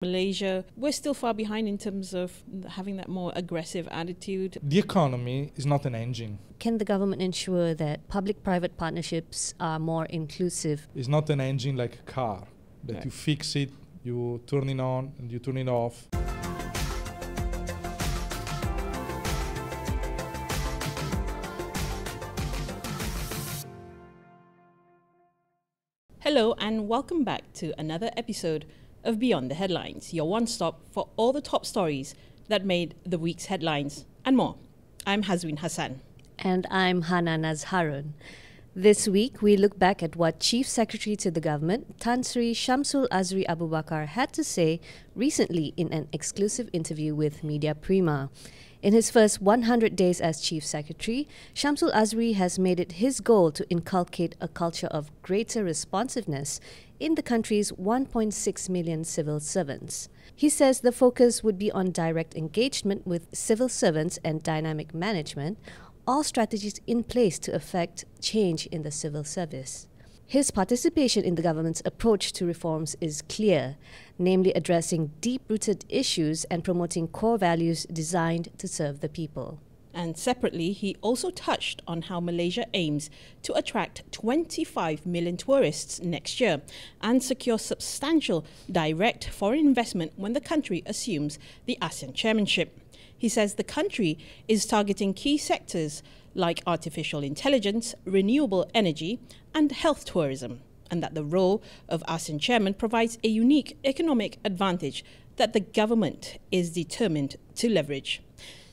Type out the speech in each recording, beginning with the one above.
Malaysia, we're still far behind in terms of having that more aggressive attitude. The economy is not an engine. Can the government ensure that public-private partnerships are more inclusive? It's not an engine like a car, that Right. you fix it, you turn it on and you turn it off. Hello and welcome back to another episode of Beyond the Headlines, your one-stop for all the top stories that made the week's headlines and more. I'm Hazween Hassan. And I'm Hana Harun. This week, we look back at what Chief Secretary to the government, Tan Sri Shamsul Azri Abu Bakar, had to say recently in an exclusive interview with Media Prima. In his first 100 days as Chief Secretary, Shamsul Azri has made it his goal to inculcate a culture of greater responsiveness in the country's 1.6 million civil servants. He says the focus would be on direct engagement with civil servants and dynamic management, all strategies in place to effect change in the civil service. His participation in the government's approach to reforms is clear, namely addressing deep-rooted issues and promoting core values designed to serve the people. And separately, he also touched on how Malaysia aims to attract 25 million tourists next year and secure substantial direct foreign investment when the country assumes the ASEAN Chairmanship. He says the country is targeting key sectors like artificial intelligence, renewable energy, and health tourism, and that the role of ASEAN Chairman provides a unique economic advantage that the government is determined to leverage.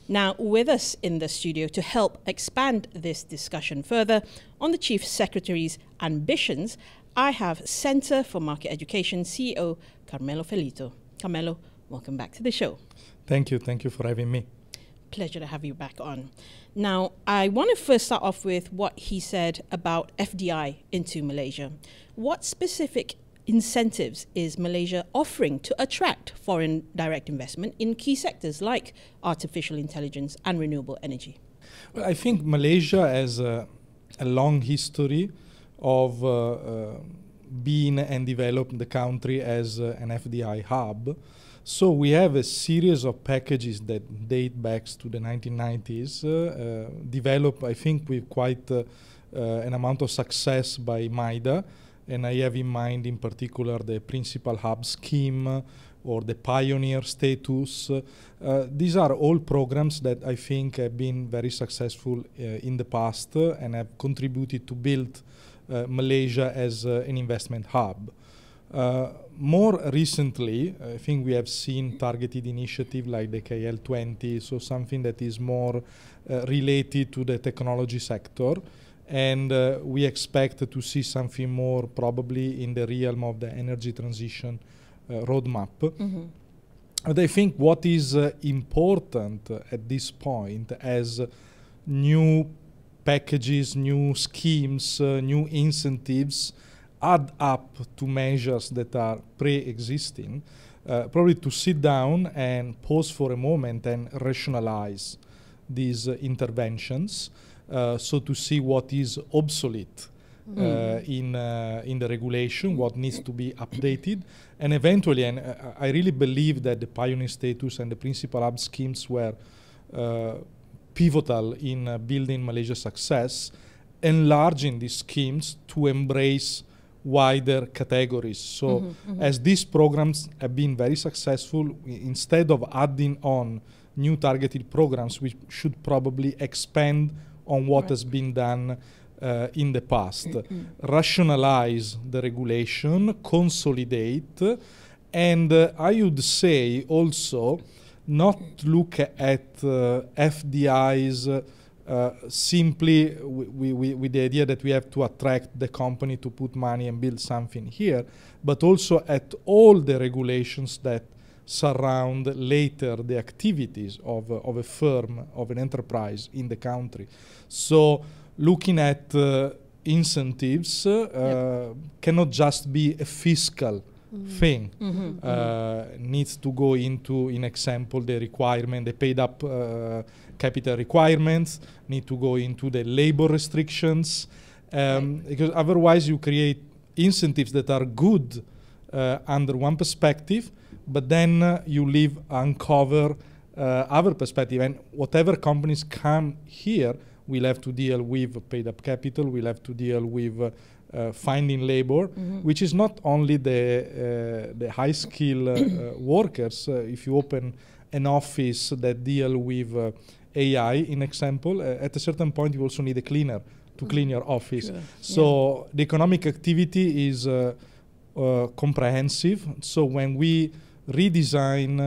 Now, with us in the studio to help expand this discussion further on the Chief Secretary's ambitions, I have Centre for Market Education CEO Carmelo Ferlito. Carmelo, welcome back to the show. Thank you for having me. Pleasure to have you back on. Now, I want to first start off with what he said about FDI into Malaysia. What specific incentives is Malaysia offering to attract foreign direct investment in key sectors like artificial intelligence and renewable energy? Well, I think Malaysia has a long history of being and developing the country as an FDI hub. So we have a series of packages that date back to the 1990s, developed, I think, with quite an amount of success by MIDA. And I have in mind, in particular, the Principal Hub Scheme or the Pioneer Status. These are all programs that I think have been very successful in the past and have contributed to build Malaysia as an investment hub. More recently, I think we have seen targeted initiatives like the KL20, so something that is more related to the technology sector. And we expect to see something more probably in the realm of the energy transition roadmap. Mm-hmm. But I think what is important at this point as new packages, new schemes, new incentives add up to measures that are pre-existing, probably to sit down and pause for a moment and rationalize these interventions. So to see what is obsolete in the regulation, what needs to be updated, and eventually, and I really believe that the Pioneer Status and the Principal Hub schemes were pivotal in building Malaysia's success, enlarging these schemes to embrace wider categories. So as these programs have been very successful, instead of adding on new targeted programs, we should probably expand on what has been done in the past. Rationalize the regulation, consolidate, and I would say also not look at FDIs simply with the idea that we have to attract the company to put money and build something here, but also at all the regulations that surround later the activities of a firm, of an enterprise in the country. So looking at incentives cannot just be a fiscal thing. Needs to go into, in example, the requirement, the paid up capital requirements, need to go into the labor restrictions, because otherwise you create incentives that are good under one perspective, but then you leave uncover other perspective. And whatever companies come here will have to deal with paid up capital, will have to deal with finding labor, which is not only the high skill workers. If you open an office that deal with AI, in example, at a certain point you also need a cleaner to clean your office. Sure. So the economic activity is comprehensive. So when we redesign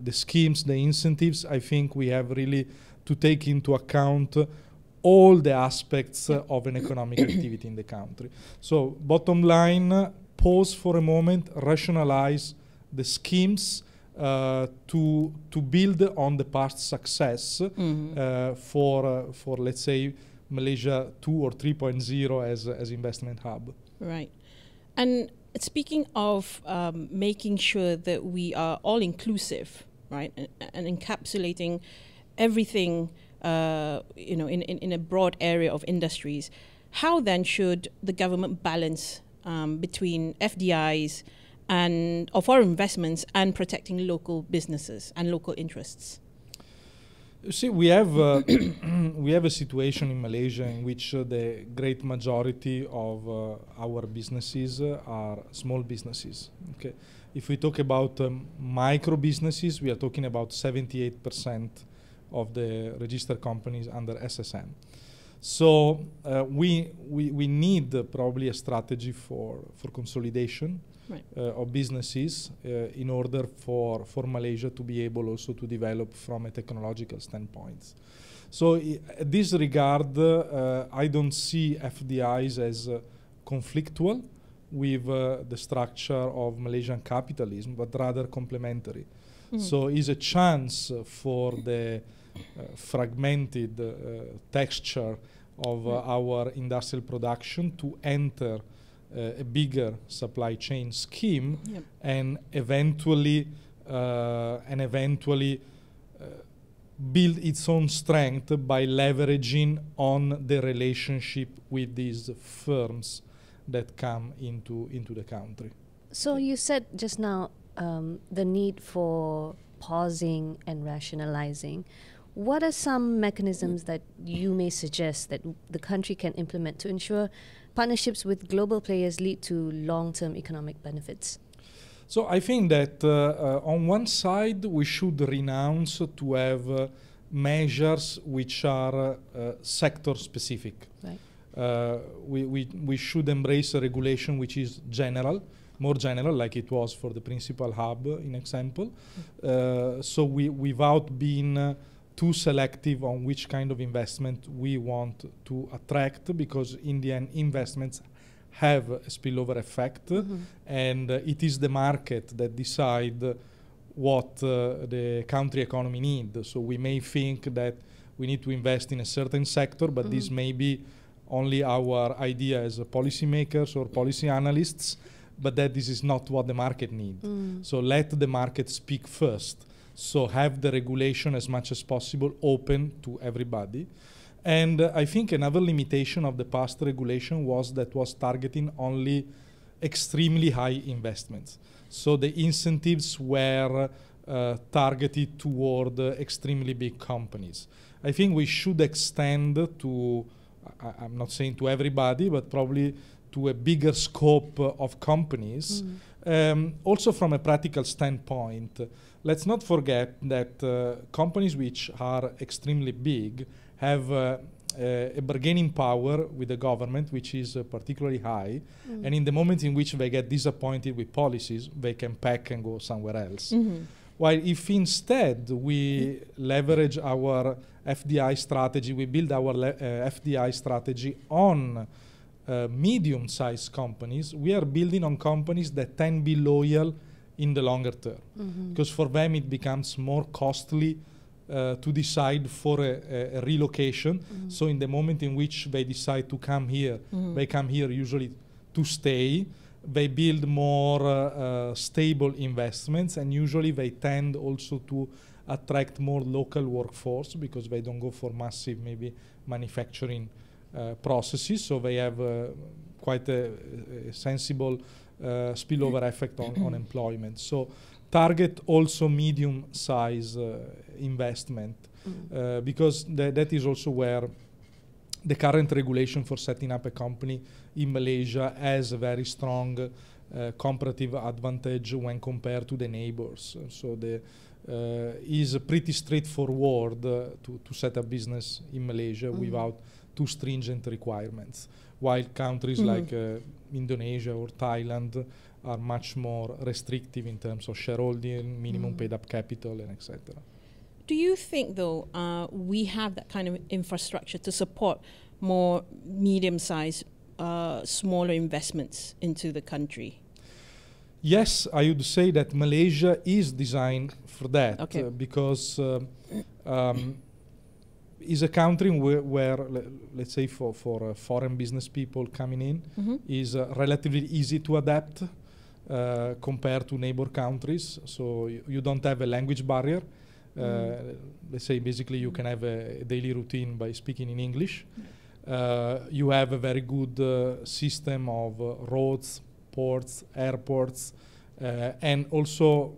the schemes, the incentives, I think we have really to take into account all the aspects of an economic activity in the country. So bottom line, pause for a moment, rationalize the schemes to build on the past success for let's say Malaysia 2 or 3.0 as investment hub. Right. And speaking of making sure that we are all inclusive, right, and encapsulating everything, in a broad area of industries, how then should the government balance between FDIs or foreign investments and protecting local businesses and local interests? You see, we have we have a situation in Malaysia in which the great majority of our businesses are small businesses. Okay, if we talk about micro businesses, we are talking about 78% of the registered companies under SSM. So we need probably a strategy for consolidation. Right. Of businesses in order for Malaysia to be able also to develop from a technological standpoint. So in this regard, I don't see FDIs as conflictual with the structure of Malaysian capitalism, but rather complementary. So it's a chance for the fragmented texture of our industrial production to enter a bigger supply chain scheme and eventually build its own strength by leveraging on the relationship with these firms that come into the country. So you said just now the need for pausing and rationalizing. What are some mechanisms that you may suggest that the country can implement to ensure partnerships with global players lead to long-term economic benefits? So I think that on one side we should renounce to have measures which are sector-specific. Right. We should embrace a regulation which is general, more general, like it was for the principal hub, in example. So without being too selective on which kind of investment we want to attract, because in the end investments have a spillover effect, and it is the market that decide what the country economy needs. So we may think that we need to invest in a certain sector, but this may be only our idea as policymakers or policy analysts, but that this is not what the market needs. So let the market speak first. So have the regulation as much as possible open to everybody. And I think another limitation of the past regulation was targeting only extremely high investments. So the incentives were targeted toward extremely big companies. I think we should extend to, I'm not saying to everybody, but probably to a bigger scope of companies. Also from a practical standpoint, let's not forget that companies which are extremely big have a bargaining power with the government, which is particularly high. And in the moment in which they get disappointed with policies, they can pack and go somewhere else. While if instead we leverage our FDI strategy, we build our FDI strategy on medium-sized companies, we are building on companies that can be loyal in the longer term. Because for them it becomes more costly to decide for a relocation. So in the moment in which they decide to come here, they come here usually to stay. They build more stable investments, and usually they tend also to attract more local workforce because they don't go for massive maybe manufacturing processes. So they have quite a sensible spillover effect on employment. So target also medium-size investment, because that is also where the current regulation for setting up a company in Malaysia has a very strong comparative advantage when compared to the neighbors. So the is pretty straightforward to set up business in Malaysia without too stringent requirements, while countries like Indonesia or Thailand are much more restrictive in terms of shareholding, minimum paid up capital, and etc. Do you think, though, we have that kind of infrastructure to support more medium-sized, smaller investments into the country? Yes, I would say that Malaysia is designed for that, Okay. because is a country where let's say for foreign business people coming in, is relatively easy to adapt compared to neighbor countries. So you don't have a language barrier. Let's say basically you can have a daily routine by speaking in English. You have a very good system of roads, ports, airports, and also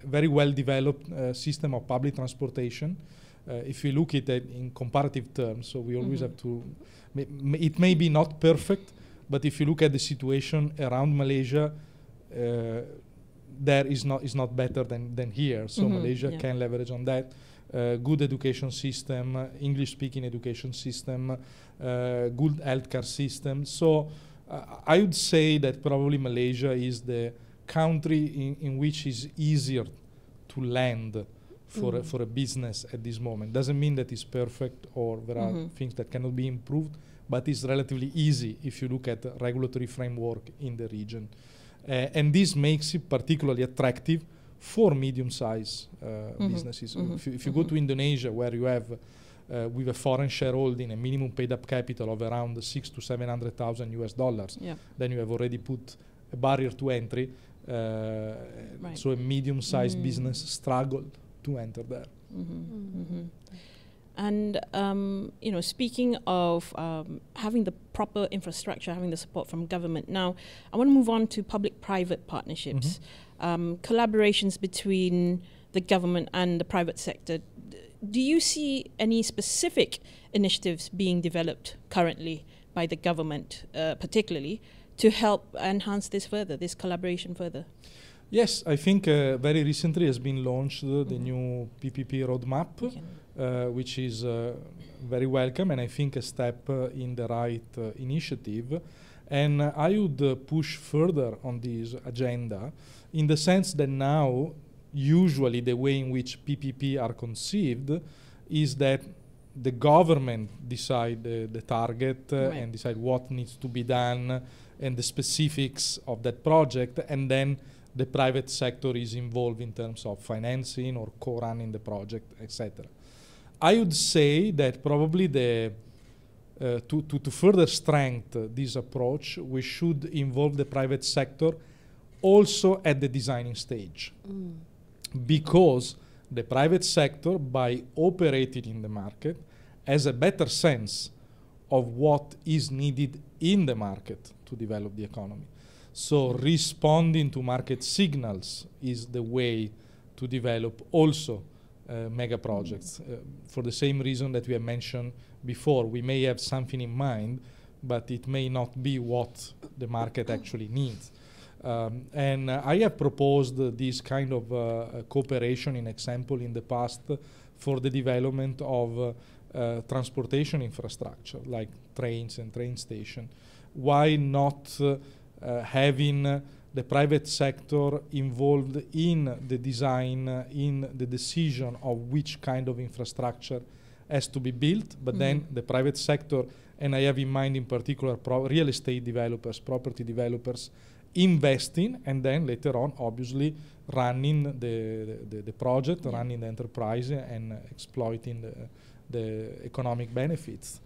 very well developed system of public transportation. If you look at it in comparative terms, so we always have to, it may be not perfect, but if you look at the situation around Malaysia, there is not better than here. So Malaysia can leverage on that. Good education system, English-speaking education system, good healthcare system. So I would say that probably Malaysia is the country in which is easier to land for a business at this moment. Doesn't mean that it's perfect or there are things that cannot be improved, but it's relatively easy if you look at the regulatory framework in the region. And this makes it particularly attractive for medium-sized businesses. If you go to Indonesia, where you have with a foreign shareholding a minimum paid-up capital of around $600,000 to $700,000, then you have already put a barrier to entry. So a medium-sized business struggle to enter there. And you know, speaking of having the proper infrastructure, having the support from government, now I want to move on to public-private partnerships, collaborations between the government and the private sector. Do you see any specific initiatives being developed currently by the government, particularly, to help enhance this further, this collaboration further? Yes, I think very recently has been launched the new PPP roadmap, which is very welcome and I think a step in the right initiative. And I would push further on this agenda in the sense that now usually the way in which PPP are conceived is that the government decide the target and decide what needs to be done and the specifics of that project, and then the private sector is involved in terms of financing or co-running the project, etc. I would say that probably to further strengthen this approach, we should involve the private sector also at the designing stage. Because the private sector, by operating in the market, has a better sense of what is needed in the market to develop the economy. So responding to market signals is the way to develop also mega projects. For the same reason that we have mentioned before, we may have something in mind, but it may not be what the market actually needs. And I have proposed this kind of cooperation, in example, in the past for the development of transportation infrastructure, like trains and train stations. Why not having the private sector involved in the design, in the decision of which kind of infrastructure has to be built, but then the private sector, and I have in mind in particular real estate developers, property developers, investing, and then later on obviously running the project, running the enterprise and exploiting the economic benefits.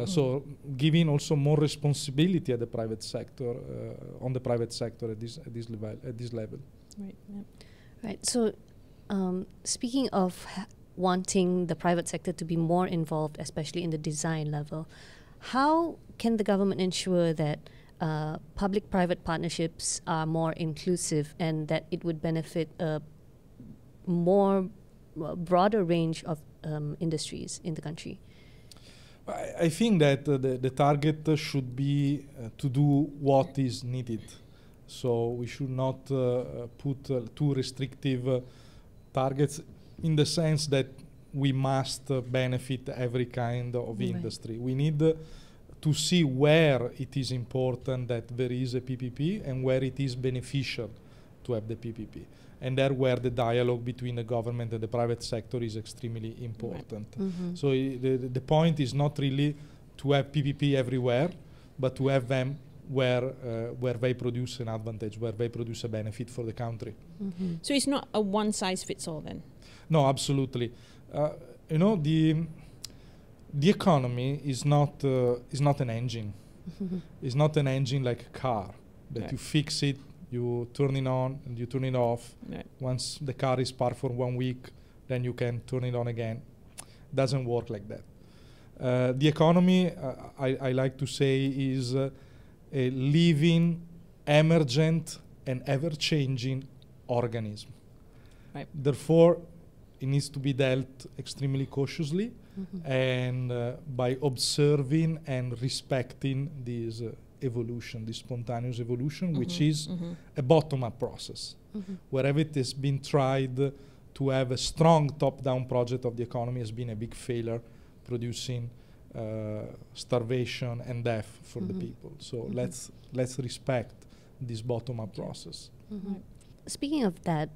So giving also more responsibility at the private sector, on the private sector at this level. Right. Yeah. Right. So speaking of wanting the private sector to be more involved, especially in the design level, how can the government ensure that public-private partnerships are more inclusive and that it would benefit a more broader range of industries in the country? I think that the target should be to do what is needed. So we should not put too restrictive targets in the sense that we must benefit every kind of industry. We need to see where it is important that there is a PPP and where it is beneficial to have the PPP. And there where the dialogue between the government and the private sector is extremely important. Mm-hmm. So the point is not really to have PPP everywhere, but to have them where they produce an advantage, where they produce a benefit for the country. Mm-hmm. So it's not a one-size-fits-all then? No, absolutely. You know, the economy is not an engine. Mm-hmm. It's not an engine like a car that Right. you fix it, you turn it on and you turn it off. Right. Once the car is parked for 1 week, then you can turn it on again. Doesn't work like that. The economy, I like to say, is a living, emergent, and ever-changing organism. Right. Therefore, it needs to be dealt extremely cautiously Mm-hmm. and by observing and respecting this evolution, this spontaneous evolution, which is a bottom-up process. Mm-hmm. Wherever it has been tried to have a strong top-down project of the economy has been a big failure, producing starvation and death for the people. So let's respect this bottom-up process. Mm-hmm. Speaking of that,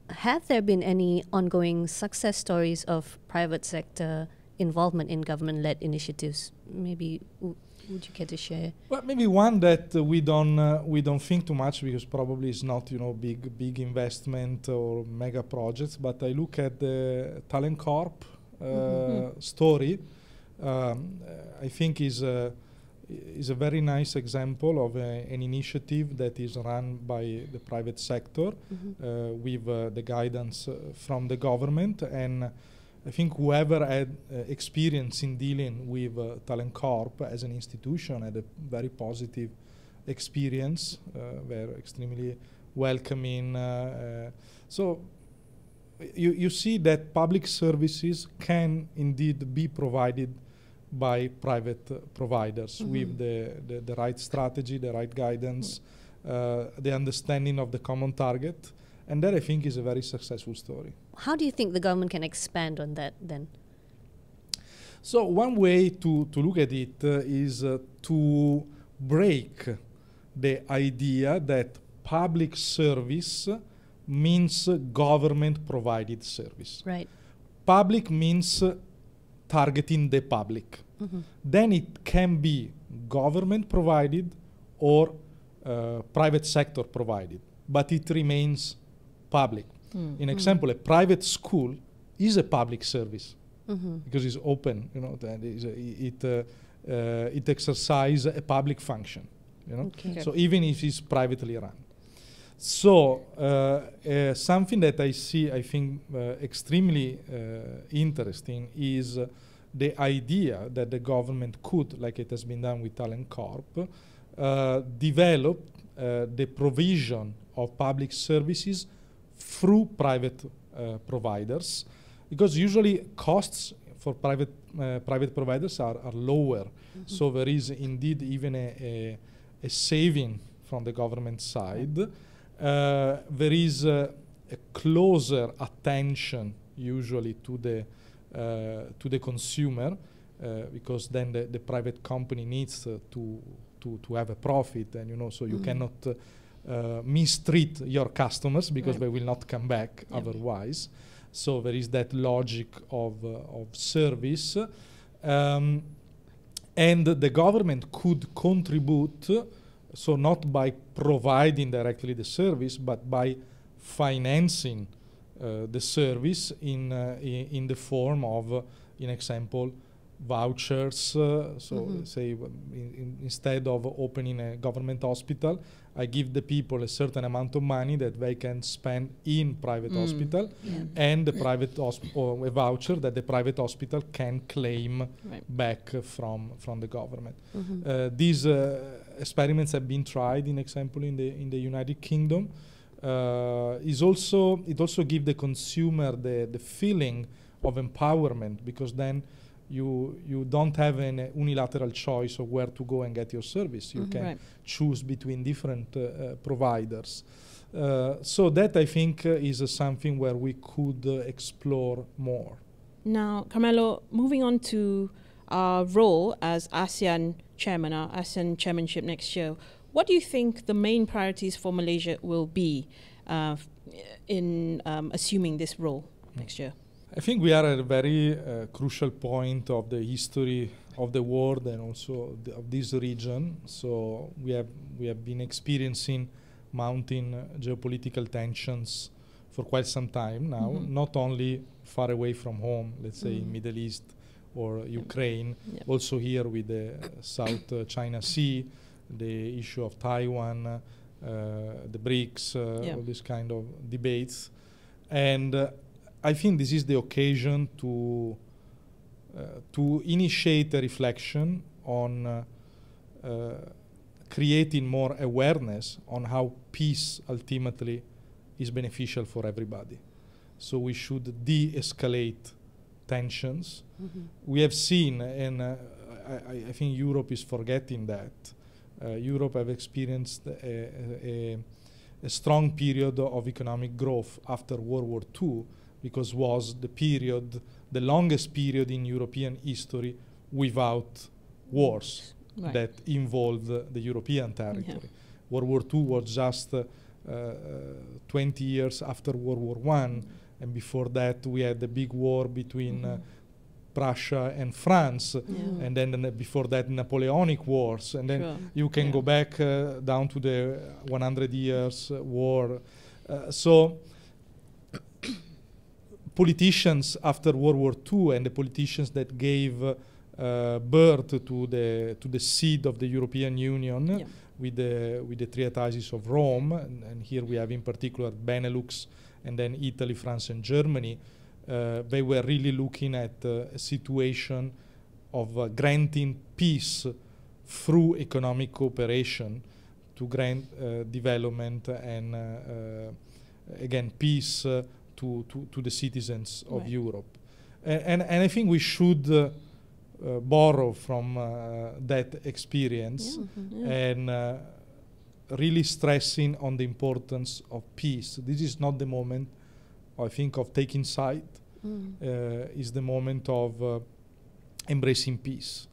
have there been any ongoing success stories of private sector involvement in government-led initiatives? Maybe would you care to share? Well, maybe one that we don't think too much because probably it's not big investment or mega projects. But I look at the Talent Corp story. I think is a very nice example of an initiative that is run by the private sector with the guidance from the government. And I think whoever had experience in dealing with Talent Corp as an institution had a very positive experience. They're extremely welcoming. So you see that public services can indeed be provided by private providers with the right strategy, the right guidance, the understanding of the common target. And that, I think, is a very successful story. How do you think the government can expand on that then? So one way to look at it is to break the idea that public service means government-provided service. Right. Public means targeting the public. Then it can be government-provided or private sector provided, but it remains public. In example, a private school is a public service because it's open. You know, that is it exercises a public function. You know, Okay. so even if it's privately run. So something that I think extremely interesting is the idea that the government could, like it has been done with Talent Corp, develop the provision of public services through private providers, because usually costs for private providers are lower. So there is indeed even a saving from the government side. There is a closer attention usually to the consumer, because then the private company needs to have a profit, and you know, so you cannot mistreat your customers because they will not come back otherwise. So there is that logic of service, and the government could contribute. So not by providing directly the service, but by financing the service in the form of, in example, vouchers. So say instead of opening a government hospital, I give the people a certain amount of money that they can spend in private hospital, and the private or a voucher that the private hospital can claim back from the government. These experiments have been tried, in example, in the United Kingdom. It also gives the consumer the feeling of empowerment, because then you don't have an unilateral choice of where to go and get your service. You can choose between different providers. So that, I think, is something where we could explore more. Now, Carmelo, moving on to our role as ASEAN chairman, our ASEAN chairmanship next year, what do you think the main priorities for Malaysia will be in assuming this role next year? I think we are at a very crucial point of the history of the world and also of this region. So we have been experiencing mounting geopolitical tensions for quite some time now, not only far away from home, let's say Middle East or Ukraine, also here with the South China Sea, the issue of Taiwan, the BRICS, all these kind of debates. And I think this is the occasion to initiate a reflection on creating more awareness on how peace ultimately is beneficial for everybody. So we should de-escalate tensions. We have seen, and I think Europe is forgetting that, Europe have experienced a strong period of economic growth after World War II, because was the longest period in European history without wars that involved the European territory. World War II was just 20 years after World War I, and before that we had the big war between Prussia and France, and then before that Napoleonic Wars, and then you can go back down to the 100 years war. So politicians after World War II and the politicians that gave birth to the seed of the European Union with the treatises of Rome, and here we have in particular Benelux and then Italy, France and Germany. They were really looking at a situation of granting peace through economic cooperation to grant development and again peace to the citizens of Europe. And I think we should borrow from that experience and really stressing on the importance of peace. This is not the moment, I think, of taking side. Is the moment of embracing peace.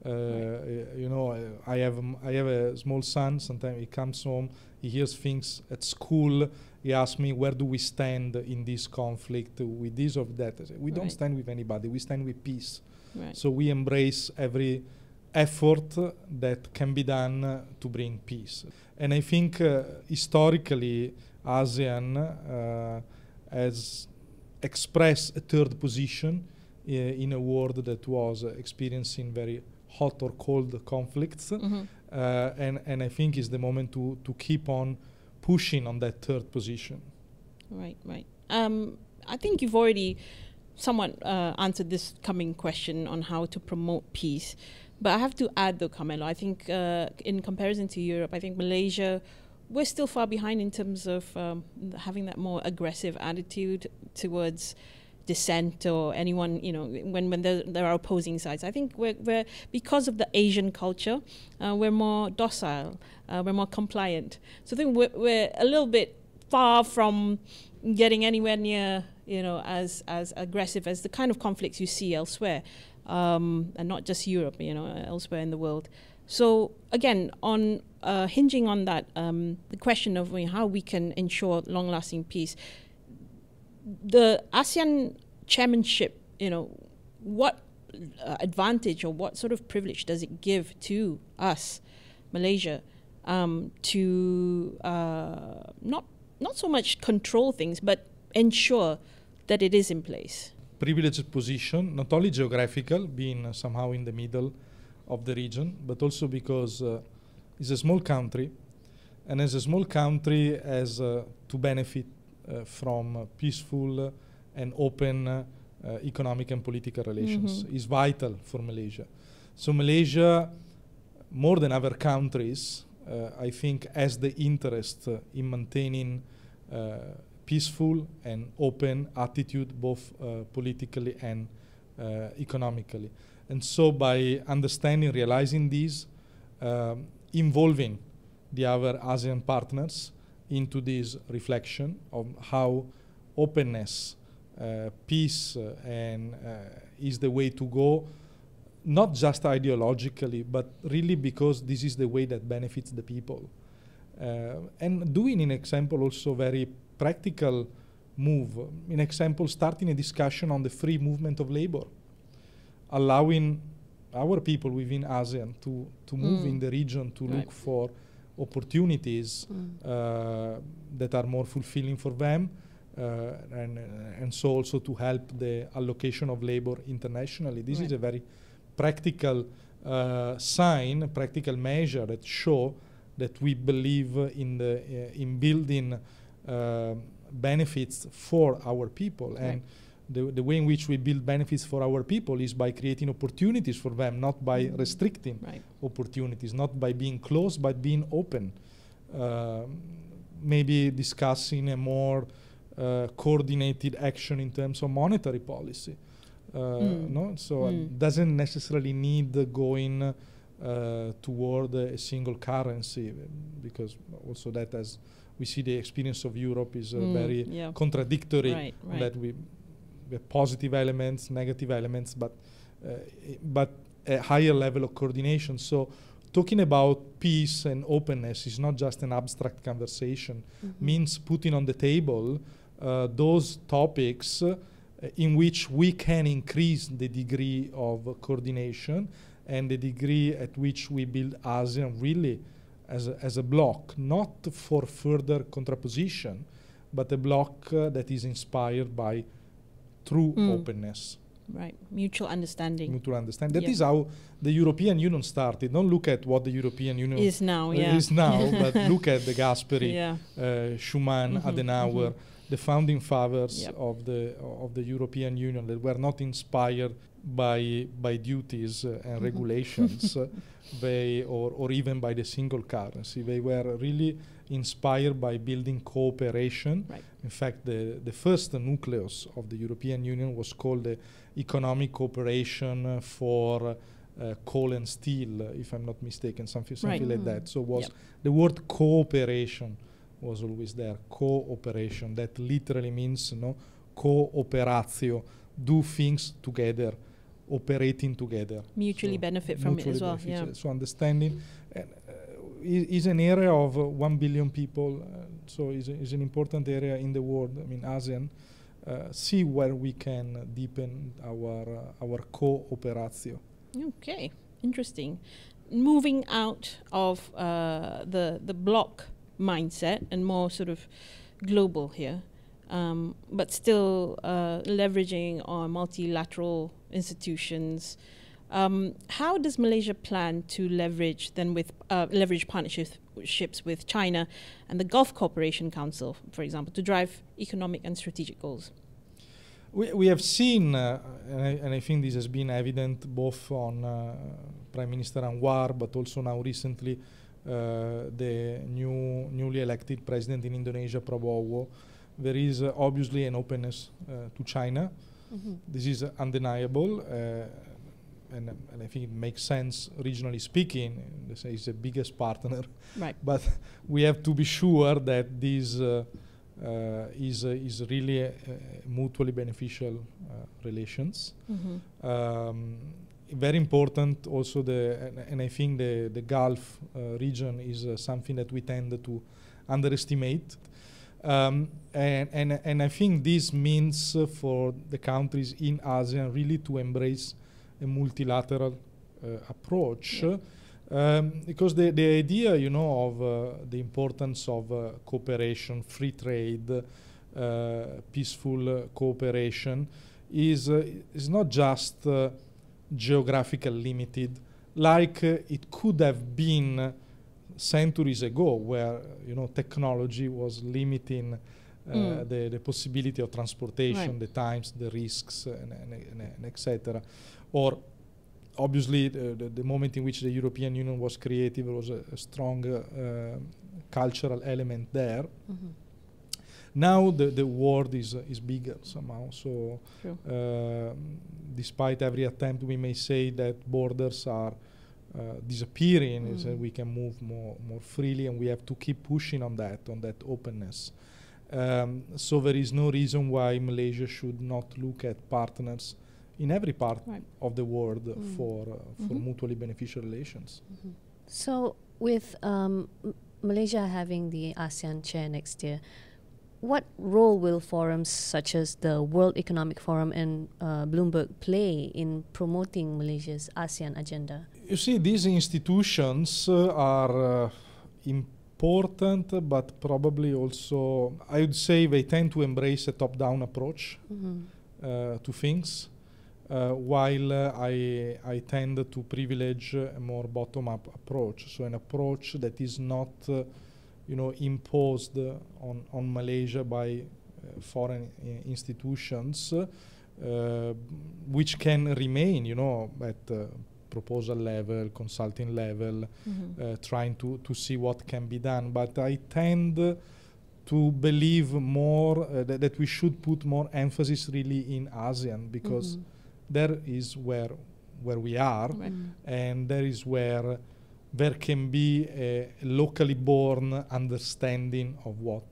You know, I have a small son. Sometimes he comes home, he hears things at school. He asks me, where do we stand in this conflict with this or that? I say, we don't stand with anybody. We stand with peace. So we embrace every effort that can be done to bring peace. And I think historically, ASEAN has expressed a third position in a world that was experiencing very hot or cold conflicts. And I think it's the moment to keep on pushing on that third position. Right. I think you've already somewhat answered this coming question on how to promote peace. But I have to add, though, Carmelo, I think in comparison to Europe, I think Malaysia, we're still far behind in terms of having that more aggressive attitude towards dissent or anyone, you know, when there are opposing sides. I think we're because of the Asian culture, we're more docile, we're more compliant. So I think we're a little bit far from getting anywhere near, you know, as aggressive as the kind of conflicts you see elsewhere, and not just Europe, you know, elsewhere in the world. So again, on hinging on that, the question of how we can ensure long-lasting peace, the ASEAN chairmanship, you know, what advantage or what sort of privilege does it give to us, Malaysia, to not so much control things, but ensure that it is in place? privileged position, not only geographical, being somehow in the middle of the region, but also because it's a small country, and as a small country has to benefit from peaceful and open economic and political relations. Is vital for Malaysia. So Malaysia, more than other countries, I think has the interest in maintaining peaceful and open attitude, both politically and economically. And so by understanding, realizing these, involving the other ASEAN partners into this reflection of how openness, peace, and is the way to go, not just ideologically, but really because this is the way that benefits the people. And doing, in example, also very practical move. In example, starting a discussion on the free movement of labor, allowing our people within ASEAN to move in the region to look for opportunities that are more fulfilling for them, and so also to help the allocation of labor internationally. This is a very practical sign, practical measure that show that we believe in building benefits for our people. And the way in which we build benefits for our people is by creating opportunities for them, not by restricting opportunities, not by being closed, but being open. Maybe discussing a more coordinated action in terms of monetary policy. No, so doesn't necessarily need going toward a single currency, because also that, as we see, the experience of Europe is very contradictory. That we have positive elements, negative elements, but a higher level of coordination. So talking about peace and openness is not just an abstract conversation. Means putting on the table those topics in which we can increase the degree of coordination and the degree at which we build ASEAN really as a bloc, not for further contraposition, but a bloc that is inspired by true openness. Right, mutual understanding. Mutual understanding. That is how the European Union started. Don't look at what the European Union is now, but look at the Gasperi, Schuman, Adenauer, the founding fathers of the European Union, that were not inspired by duties and regulations, or even by the single currency. They were really inspired by building cooperation. In fact, the first nucleus of the European Union was called the Economic Cooperation for Coal and Steel, if I'm not mistaken, something like that. So was the word cooperation was always there. Cooperation, that literally means cooperatio, do things together, operating together. Mutually benefit from it as well. So understanding is an area of 1 billion people, so is an important area in the world. I mean, ASEAN, see where we can deepen our cooperatio. Okay, interesting. Moving out of the bloc mindset and more sort of global here, but still leveraging on multilateral institutions. How does Malaysia plan to leverage partnerships with China and the Gulf Cooperation Council, for example, to drive economic and strategic goals? We have seen, and I think this has been evident both on Prime Minister Anwar, but also now recently the newly elected president in Indonesia, Prabowo. There is obviously an openness to China. This is undeniable, and I think it makes sense regionally speaking. They say it's the biggest partner, but we have to be sure that this is really mutually beneficial relations. Very important also, and I think the Gulf region is something that we tend to underestimate. And I think this means for the countries in ASEAN really to embrace a multilateral approach, because the idea, of the importance of cooperation, free trade, peaceful cooperation, is not just geographical limited, like it could have been centuries ago, where technology was limiting the possibility of transportation, the times, the risks, and etc. Or obviously the moment in which the European Union was created, there was a strong cultural element there. Now the world is bigger somehow. So despite every attempt, we may say that borders are disappearing, so we can move more freely, and we have to keep pushing on that openness. So there is no reason why Malaysia should not look at partners in every part of the world for mutually beneficial relations. So with Malaysia having the ASEAN chair next year, what role will forums such as the World Economic Forum and Bloomberg play in promoting Malaysia's ASEAN agenda? You see, these institutions are important, but probably also, I would say, they tend to embrace a top-down approach to things, while I tend to privilege a more bottom-up approach. So an approach that is not imposed on Malaysia by foreign institutions, which can remain, at proposal level, consulting level, trying to see what can be done. But I tend to believe more that we should put more emphasis really in ASEAN, because there is where we are, and there is where there can be a locally born understanding of what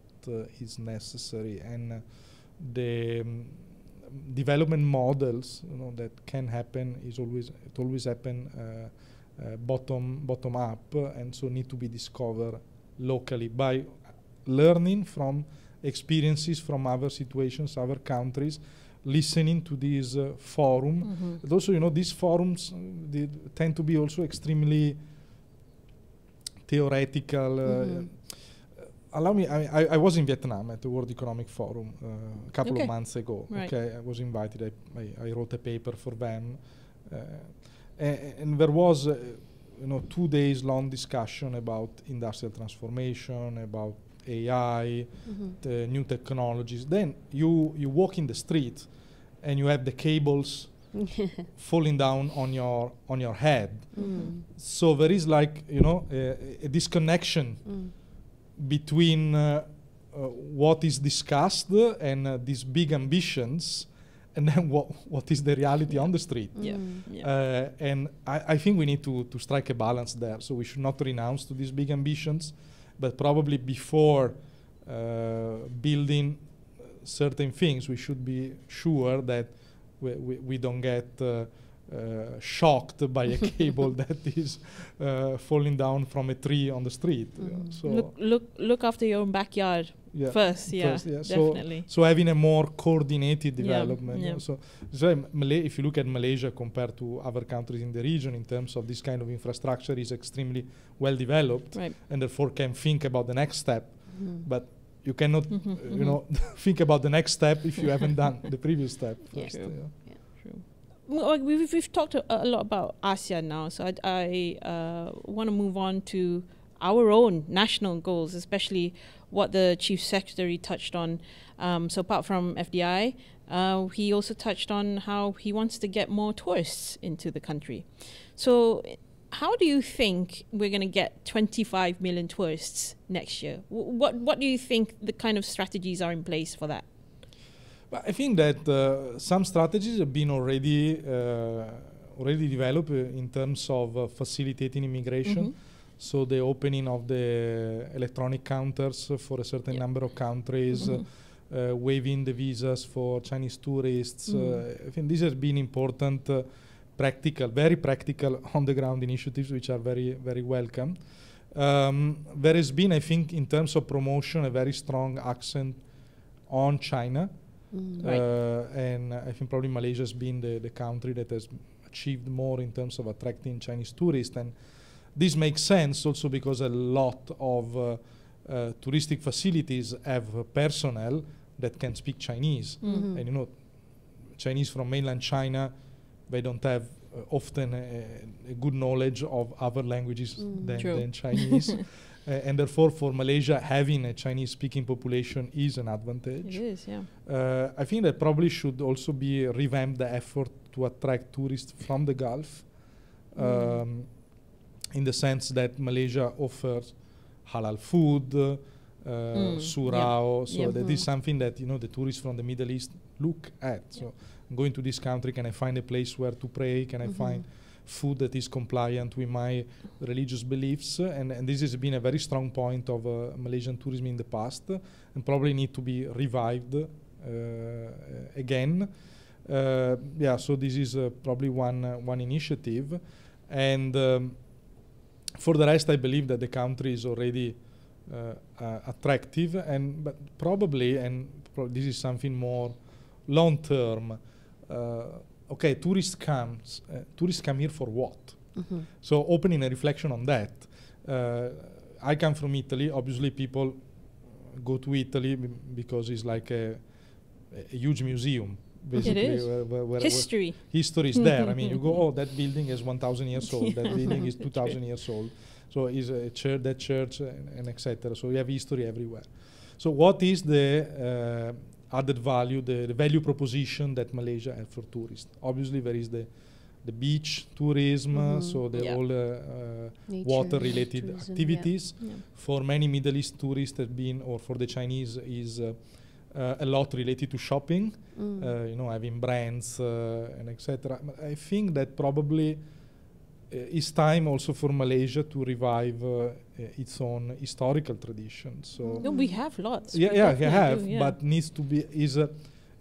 is necessary, and the development models that can happen always happen bottom up, and so need to be discovered locally by learning from experiences from other situations, other countries, listening to these forum. And also, these forums they tend to be also extremely theoretical. Allow me, I was in Vietnam at the World Economic Forum a couple of months ago. I was invited. I wrote a paper for them, and there was 2 days long discussion about industrial transformation, about AI, the new technologies. Then you walk in the street, and you have the cables falling down on your head. So there is like a disconnection between what is discussed and these big ambitions, and then what is the reality on the street. And I think we need to strike a balance there. So we should not renounce to these big ambitions, but probably before building certain things, we should be sure that we don't get shocked by a cable that is falling down from a tree on the street. So look after your own backyard first. Definitely. So having a more coordinated development. So if you look at Malaysia compared to other countries in the region in terms of this kind of infrastructure, is extremely well developed, and therefore can think about the next step. But you cannot, think about the next step if you haven't done the previous step first. Well, we've talked a lot about ASEAN now, so I want to move on to our own national goals, especially what the Chief Secretary touched on. So apart from FDI, he also touched on how he wants to get more tourists into the country. So how do you think we're going to get 25 million tourists next year? What do you think the kind of strategies are in place for that? I think that some strategies have been already developed in terms of facilitating immigration. So the opening of the electronic counters for a certain number of countries, waiving the visas for Chinese tourists. I think these have been important, very practical on-the-ground initiatives, which are very, very welcome. There has been, I think, in terms of promotion, a very strong accent on China. And I think probably Malaysia has been the country that has achieved more in terms of attracting Chinese tourists, and this makes sense also because a lot of touristic facilities have personnel that can speak Chinese, and Chinese from mainland China, they don't have often a good knowledge of other languages than Chinese. And therefore, for Malaysia, having a Chinese-speaking population is an advantage. It is, yeah. I think that probably should also be revamped the effort to attract tourists from the Gulf, in the sense that Malaysia offers halal food, surau, so that is something that the tourists from the Middle East look at. So I'm going to this country, can I find a place where to pray? Can I find food that is compliant with my religious beliefs? And this has been a very strong point of Malaysian tourism in the past, and probably need to be revived again. So this is probably one initiative. And for the rest, I believe that the country is already attractive, but probably, this is something more long term. Okay, tourists come here for what? So opening a reflection on that. I come from Italy. Obviously, people go to Italy because it's like a huge museum. Basically, it is. Where history is there. I mean, you go, that building is 1,000 years old. That building is 2,000 years old. So is a church, that church, and etc. So you have history everywhere. So what is the added value, the value proposition that Malaysia has for tourists? Obviously, there is the beach tourism, so the all water-related activities. For many Middle East tourists have been, or for the Chinese, is a lot related to shopping, having brands and etc. I think that probably it's time also for Malaysia to revive its own historical tradition. So we have lots. We have, but needs to be is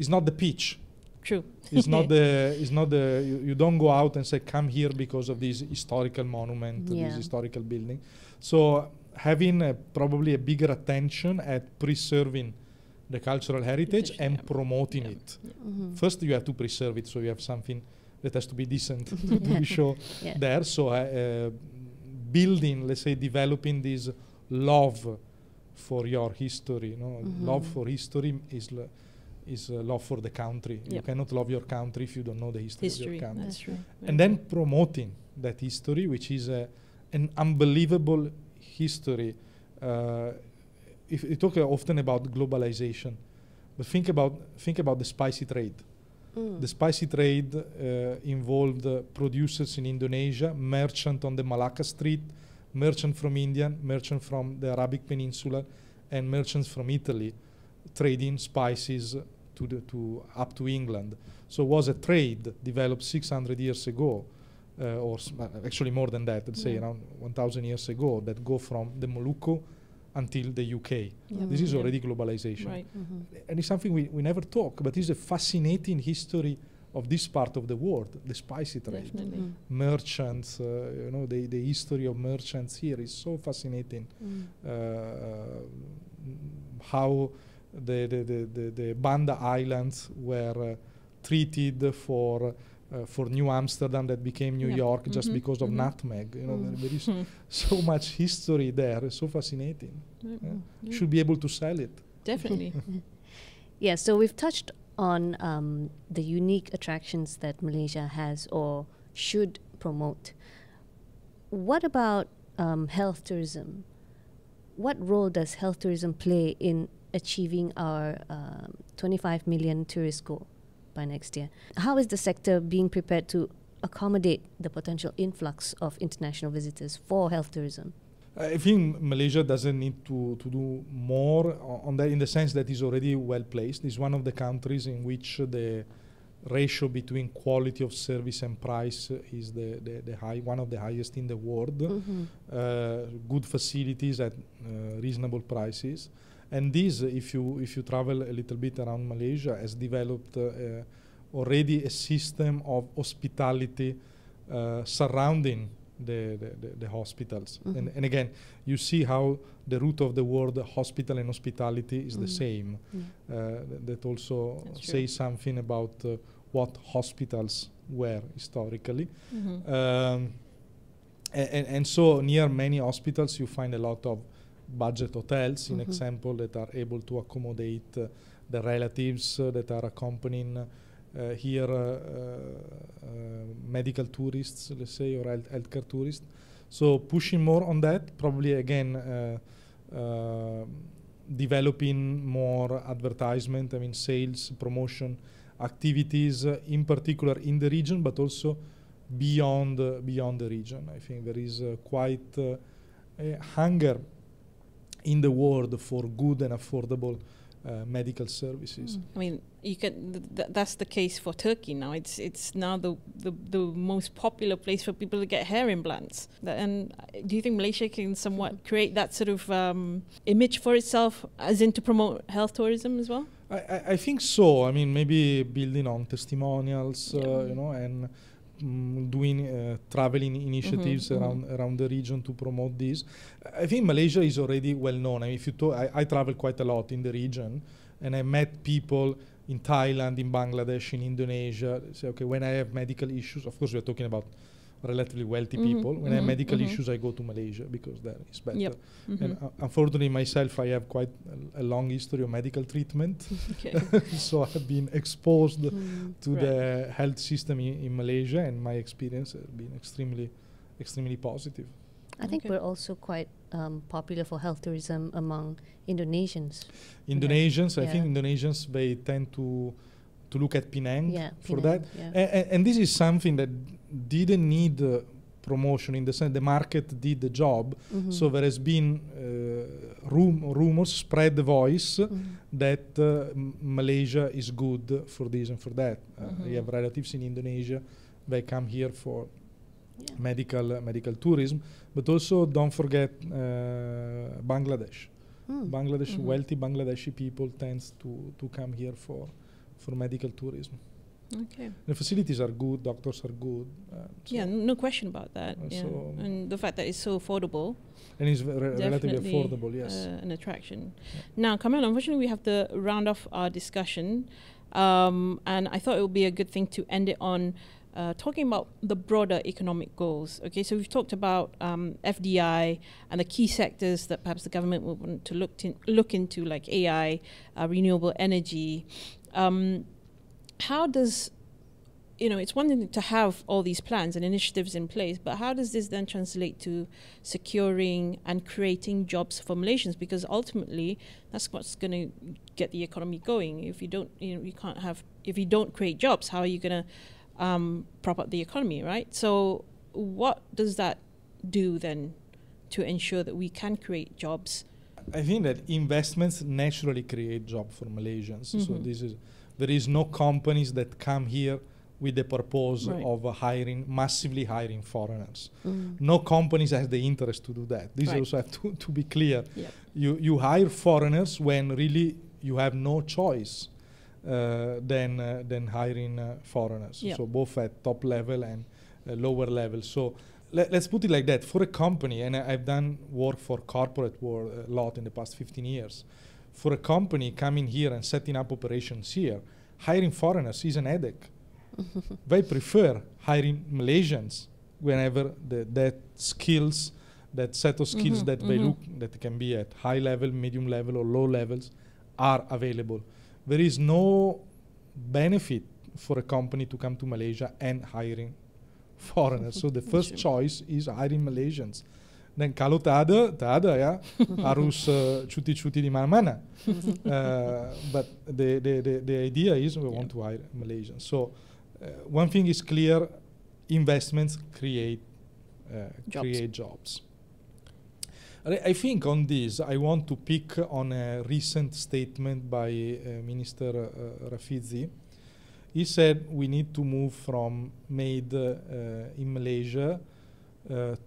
not the pitch. True. It's not the you don't go out and say come here because of this historical monument, this historical building. So having probably a bigger attention at preserving the cultural heritage and promoting it. First, you have to preserve it, so you have something that has to be decent to be shown there. So building, let's say, developing this love for your history. Love for history is love for the country. You cannot love your country if you don't know the history of your country. That's true. And then promoting that history, which is an unbelievable history. If you talk often about globalization, but think about the spicy trade. The spicy trade involved producers in Indonesia, merchant on the Malacca Street, merchant from India, merchant from the Arabic Peninsula, and merchants from Italy, trading spices up to England. So it was a trade developed 600 years ago, or actually more than that, let's say around 1,000 years ago, that go from the Molucco until the UK. This is already globalization. Right. And it's something we never talk, but it's a fascinating history of this part of the world, the spicy trade. Merchants, the history of merchants here is so fascinating. How the Banda Islands were treated for New Amsterdam that became New York just because of nutmeg. There is so much history there. It's so fascinating. Should be able to sell it. Definitely. So we've touched on the unique attractions that Malaysia has or should promote. What about health tourism? What role does health tourism play in achieving our 25 million tourist goal by next year? How is the sector being prepared to accommodate the potential influx of international visitors for health tourism? I think Malaysia doesn't need to do more on that, in the sense that it's already well placed. It's one of the countries in which the ratio between quality of service and price is one of the highest in the world. Good facilities at reasonable prices. And this, if you travel a little bit around Malaysia, has developed already a system of hospitality surrounding the hospitals. And again, you see how the root of the word hospital and hospitality is the same. That also says something about what hospitals were historically. And so near many hospitals you find a lot of budget hotels, in example, that are able to accommodate the relatives that are accompanying here medical tourists, let's say, or healthcare tourists. So pushing more on that, probably again developing more advertisement, I mean sales, promotion activities, in particular in the region, but also beyond the region. I think there is quite a hunger in the world for good and affordable medical services. I mean, you can. That's the case for Turkey now. It's now the most popular place for people to get hair implants. And do you think Malaysia can somewhat create that sort of image for itself, as in to promote health tourism as well? I think so. I mean, maybe building on testimonials, you know, and doing traveling initiatives around the region to promote this. I think Malaysia is already well known. I mean, if you I travel quite a lot in the region, and I met people in Thailand, in Bangladesh, in Indonesia. They say, okay, when I have medical issues, of course we're talking about relatively wealthy people. When I have medical issues, I go to Malaysia because that is better. And unfortunately, myself, I have quite a long history of medical treatment. So I've been exposed to the health system in Malaysia, and my experience has been extremely positive. I think we're also quite popular for health tourism among Indonesians. Indonesians, I think Indonesians, they tend to look at Penang for that. And this is something that didn't need promotion, in the sense the market did the job. So there has been rumors, spread the voice that Malaysia is good for this and for that. We have relatives in Indonesia. They come here for medical tourism, but also don't forget Bangladesh. Bangladesh, wealthy Bangladeshi people tends to come here for medical tourism. Okay. The facilities are good, doctors are good. So no question about that. So and the fact that it's so affordable. And it's relatively affordable, yes. An attraction. Now, Carmelo, unfortunately, we have to round off our discussion. And I thought it would be a good thing to end it on talking about the broader economic goals. Okay, so we've talked about FDI and the key sectors that perhaps the government will want to look into, like AI, renewable energy. How does, it's one thing to have all these plans and initiatives in place, but how does this then translate to securing and creating jobs for Malaysians? Because ultimately, that's what's going to get the economy going. If you don't, if you don't create jobs, how are you going to prop up the economy, right? So what does that do then to ensure that we can create jobs? I think that investments naturally create jobs for Malaysians. So there is no companies that come here with the purpose of massively hiring foreigners. No companies has the interest to do that. This also have to be clear. You hire foreigners when really you have no choice than hiring foreigners. So both at top level and lower level. So let's put it like that. For a company, and I've done work for corporate world a lot in the past 15 years, for a company coming here and setting up operations here, hiring foreigners is an headache. They prefer hiring Malaysians whenever that skills, that set of skills that they look, that can be at high level, medium level, or low levels, are available. There is no benefit for a company to come to Malaysia and hiring foreigners. So the first choice is hiring Malaysians. Dan kalau tak ada ya, harus cuti-cuti di mana-mana. But the idea is we want to hire Malaysians. So one thing is clear: investments create jobs. I think on this, I want to pick on a recent statement by Minister Rafizi. He said we need to move from made in Malaysia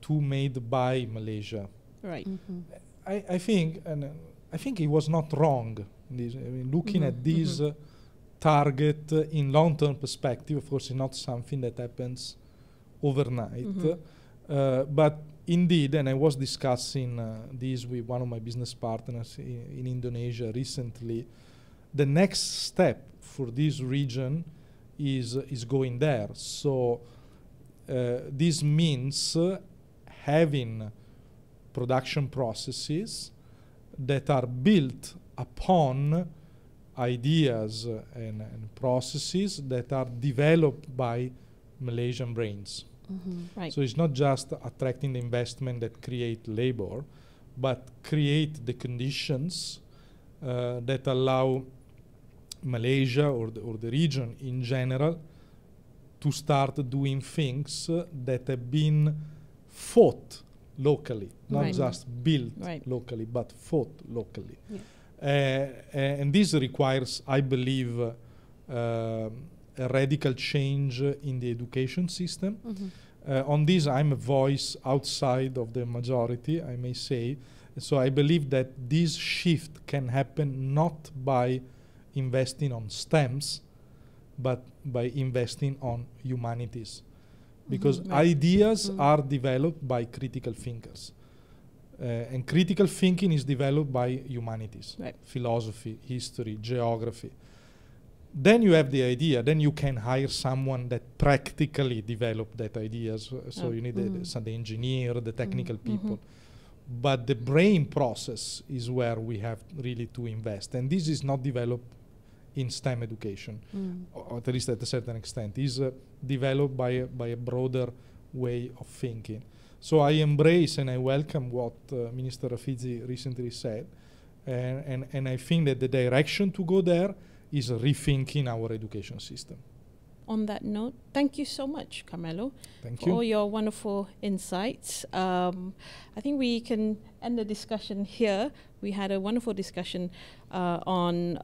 to made by Malaysia. Right. I think he was not wrong. Looking at this target in long-term perspective, of course, is not something that happens overnight. But indeed, and I was discussing this with one of my business partners in Indonesia recently, the next step for this region is going there. So this means having production processes that are built upon ideas and processes that are developed by Malaysian brains. Right. So it's not just attracting the investment that create labor, but create the conditions that allow Malaysia or the region in general to start doing things that have been fought locally, not just built locally, but fought locally. And this requires, I believe, a radical change in the education system. On this, I'm a voice outside of the majority, I may say. So I believe that this shift can happen not by investing on STEMs, but by investing on humanities. Because ideas are developed by critical thinkers. And critical thinking is developed by humanities, philosophy, history, geography. Then you have the idea, then you can hire someone that practically develop that ideas. So you need the engineer, the technical people. But the brain process is where we have really to invest. And this is not developed in STEM education, or at least at a certain extent. It's developed by a broader way of thinking. So I embrace and I welcome what Minister Rafizi recently said. And I think that the direction to go there is rethinking our education system. On that note, thank you so much, Carmelo, for all your wonderful insights. I think we can end the discussion here. We had a wonderful discussion on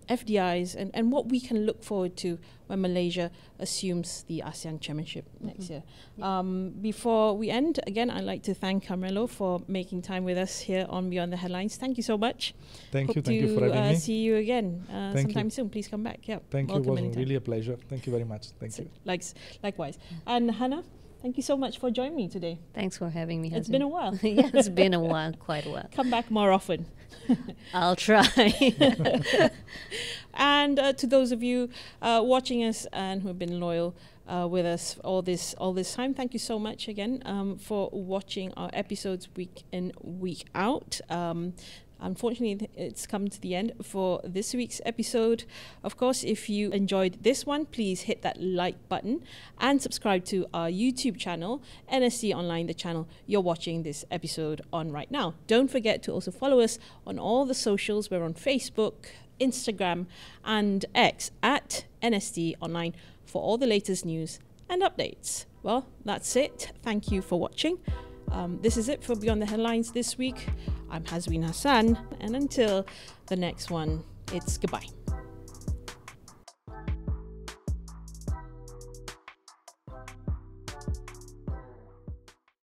FDIs and what we can look forward to when Malaysia assumes the ASEAN Chairmanship next year. Before we end, again, I'd like to thank Carmelo for making time with us here on Beyond the Headlines. Thank you so much. Thank you for having me. See you again sometime soon. Please come back. Yeah, thank you. It was really a pleasure. Thank you very much. Thank you. Likewise. And Hana, thank you so much for joining me today. Thanks for having me, Hazween. It's been a while. Yeah, it's been a while, quite a while. Come back more often. I'll try. And to those of you watching us and who have been loyal with us all this time, thank you so much again for watching our episodes week in, week out. Unfortunately, it's come to the end for this week's episode. Of course, if you enjoyed this one, please hit that like button and subscribe to our YouTube channel, NSD Online, the channel you're watching this episode on right now. Don't forget to also follow us on all the socials. We're on Facebook, Instagram, and X at NSD Online for all the latest news and updates. Well, that's it. Thank you for watching. This is it for Beyond the Headlines this week. I'm Hazween Hassan, and until the next one, it's goodbye.